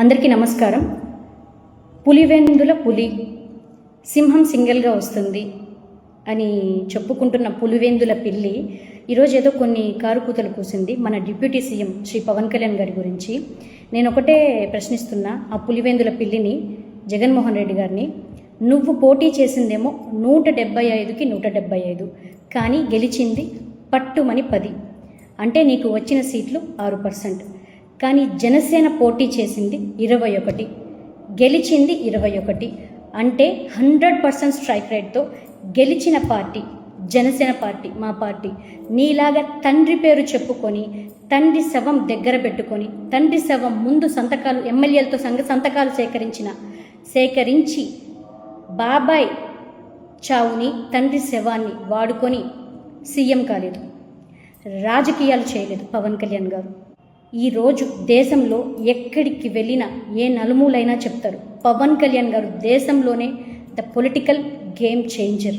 అందరికీ నమస్కారం. పులివెందుల పులి సింహం సింగిల్గా వస్తుంది అని చెప్పుకుంటున్న పులివెందుల పిల్లి ఈరోజు ఏదో కొన్ని కారుకూతలు కూసింది మన డిప్యూటీ సీఎం శ్రీ పవన్ కళ్యాణ్ గారి గురించి. నేను ఒకటే ప్రశ్నిస్తున్నా ఆ పులివెందుల పిల్లిని, జగన్మోహన్ రెడ్డి గారిని, నువ్వు పోటీ చేసిందేమో 175కి 175, కానీ గెలిచింది పట్టుమని 10, అంటే నీకు వచ్చిన సీట్లు 6%. కానీ జనసేన పోటీ చేసింది 21, గెలిచింది 21, అంటే 100% స్ట్రైక్ రేట్తో గెలిచిన పార్టీ జనసేన పార్టీ, మా పార్టీ. నీలాగా తండ్రి పేరు చెప్పుకొని, తండ్రి శవం దగ్గర పెట్టుకొని, తండ్రి శవం ముందు సంతకాలు ఎమ్మెల్యేలతో సంతకాలు సేకరించి బాబాయ్ చావుని, తండ్రి శవాన్ని వాడుకొని సీఎం కాలేదు, రాజకీయాలు చేయలేదు పవన్ కళ్యాణ్ గారు. ఈరోజు దేశంలో ఎక్కడికి వెళ్ళినా ఏ నలుమూలైనా చెప్తారు, పవన్ కళ్యాణ్ గారు దేశంలోనే ద పొలిటికల్ గేమ్ చేంజర్.